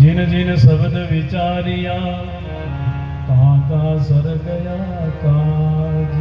जिन जिन शब्द विचारिया कहाँ कहाँ सर गया काज।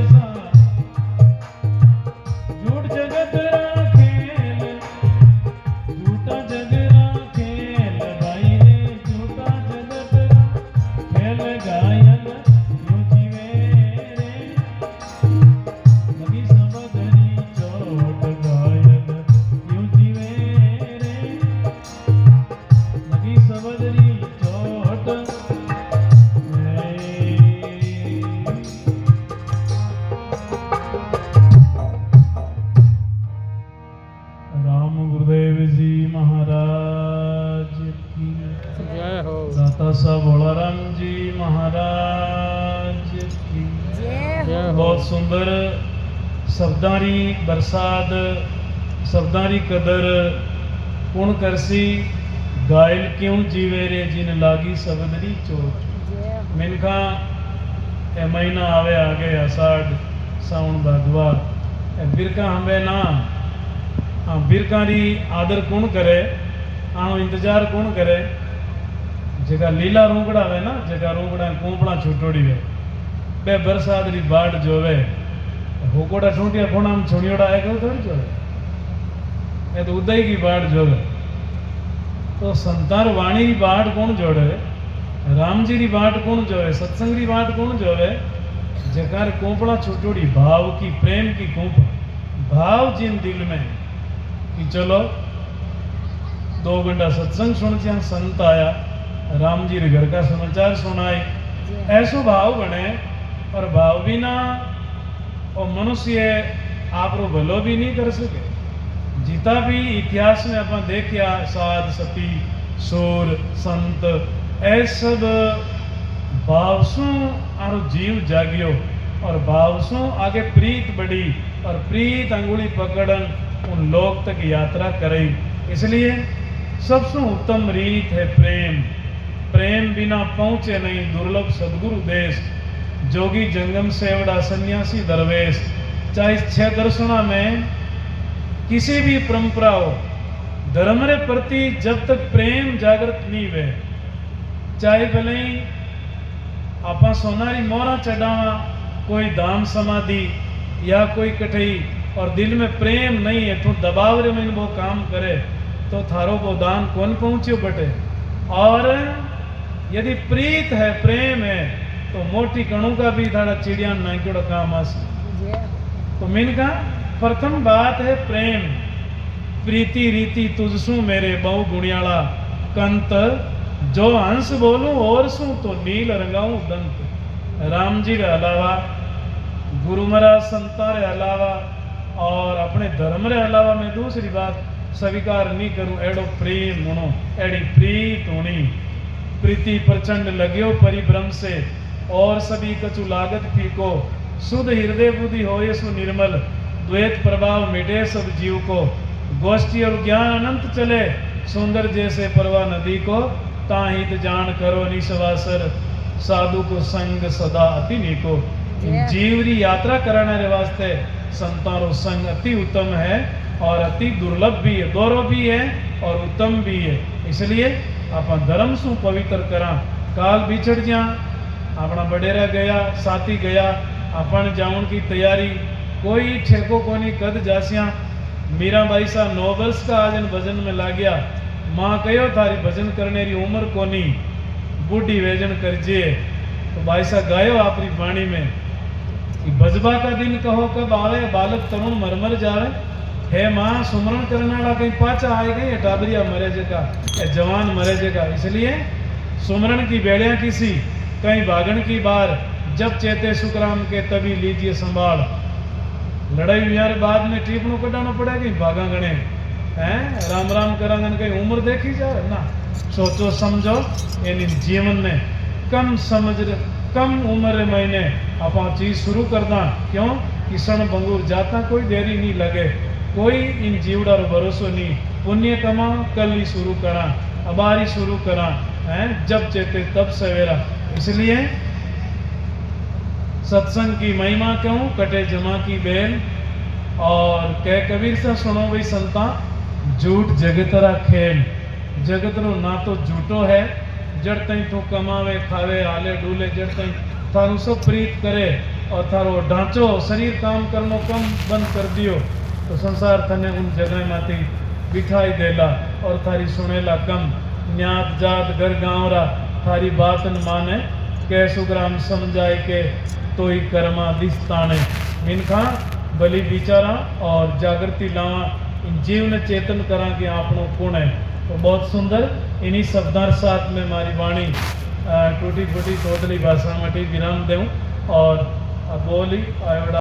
सा झूठ जगत राखेल झूठा जग राखेल भाई रे झूठा जगत राखेल गायल यूं जीवे रे लगी सबदरी चोट गायल यूं जीवे रे लगी सबदरी चोट राम गुरुदेव जी महाराज की जय हो। दाता साहब बलराम जी महाराज की जय हो। बहुत सुंदर शब्दारी बरसात शब्दारी कदर पुण करसी गायल क्यों जीवे रे जिन लागी सबदरी चोट मिनखा ए महीना आवे आगे आषाढ़ सावन भादवा ए बिरका हमें ना हाँ बिरकारी आदर कौन करे आनो इंतजार कौन करे जगह लीला रूंगड़ा वे ना जगह रूंगड़ा कोंपड़ा छुटोड़ी वे बे बरसात री बाट जोवे होकोड़ा ठूंटिया कोना में छोड़ियोड़ा है क्यों थोड़ी जोवे ए तो उदय की बाट जोवे तो संतार वाणी री बाट कौन जोड़े राम जी री बाट कौन जोवे सत्संग री बाट कौन जोवे जकार कोंपड़ा छुटोड़ी भाव की प्रेम की कोंपड़ा भाव जिन दिल में कि चलो 2 घंटा सत्संग सुन के संत आया राम जी रे घर का समाचार सुनाए ऐसो भाव बने और भाव बिना और मनुष्य आप रो भलो भी नहीं कर सके जिता भी इतिहास में अपन देखिया साध सती सूर संत ऐ सब भाव सु आरो जीव जागियो और भाव सु आगे प्रीत बढ़ी और प्रीत अंगुली पकड़न उन लोक तक यात्रा करे इसलिए सबसे उत्तम रीत है प्रेम प्रेम बिना पहुंचे नहीं दुर्लभ सदगुरु देश जोगी जंगम सेवड़ा सन्यासी दरवेश चाहे 6 दर्शना में किसी भी परंपरा हो धर्म रे प्रति जब तक प्रेम जागृत नहीं वे चाहे भले ही आपा सोनारी मोहरा चढ़ावा कोई धाम समाधि या कोई कठई और दिल में प्रेम नहीं है तो दबाव रे में वो काम करे तो थारो वो दान कौन पहुंचे बटे और यदि प्रीत है प्रेम है तो मोटी कणु का भी थारा चिड़िया नाइकोड़ा काम आसी तो मिनका प्रथम बात है प्रेम प्रीति रीति तुझसु मेरे बहु गुणियाला कंत जो हंस बोलूं और सू तो नील रंगाऊं दंत राम जी के अलावा गुरु महाराज संता रे अलावा और अपने धर्म रे अलावा मैं दूसरी बात स्वीकार नहीं करूं एड़ो प्रेम होनो एड़ी प्रीत होनी प्रीति प्रचंड लग्यो परिभ्रम से और सभी कछु लागत फीको शुद्ध हृदय बुद्धि होए सु निर्मल द्वैत प्रभाव मिटे सब जीव को गोष्ठी और ज्ञान अनंत चले सुंदर जैसे परवा नदी को ताहित जान करो निसवासर साधु को संग सदा अति नीको जीवरी यात्रा कराने रे वास्ते संतारो संग अति उत्तम है और अति दुर्लभ भी है गौरव भी है और उत्तम भी है इसलिए अपन धर्म सु पवित्र करा काल बिछड़ जा अपना बडेरा गया साथी गया अपन जाऊन की तैयारी कोई ठेको कोनी कद जासिया मीराबाई सा 9 वर्ष का आजन भजन में ला गया माँ कहो थारी भजन करने री उम्र कोनी बूढ़ी वेजन करजे तो भाई सा गायो आपरी वाणी में कि भजबा का दिन कहो कब आवे बालक तरुण मरमर जावे हे माँ सुमरण करने वाला कहीं पाचा आए गई टाबरिया मरे जगा जवान मरे जगा इसलिए सुमरण की बेड़िया किसी कहीं भागण की बार जब चेते सुखराम के तभी लीजिए संभाल लड़ाई यार बाद में टीपणू कटाना पड़ेगा भागा गणे हैं राम राम करांगन कहीं उम्र देखी जाए ना सोचो समझो यानी जीवन में कम उम्र महीने आप चीज शुरू करना क्यों किसान बंगूर जाता कोई देरी नहीं लगे कोई इन जीवड़ा भरोसो नहीं पुण्य कमा कल ही शुरू करा अबारी शुरू करा है जब चेते तब सवेरा इसलिए सत्संग की महिमा क्यों कटे जमा की बेल और कह कबीर से सुनो भाई संता झूठ जगतरा खेल जगत रो ना तो झूठो है जड़ तई तू कमावे खावे आले डूले जड़ तई थारू सब प्रीत करे और थारो ढांचो शरीर काम करनो कम बंद कर दियो तो संसार थने उन जगह माथी बिठाई देला और थारी सुनेला कम न्यात जात घर गाँव रा थारी बात न माने के सुग्राम समझाए के तो ही कर्मा दिस्ताने इनका बलि विचारा और जागृति लावा इन जीव ने चेतन करा कि आपनो कौन है। तो बहुत सुंदर इन्हीं शब्दार साथ में मारी वाणी टूटी फूटी तोतली भाषा में विराम दूँ और बोली आयोड़ा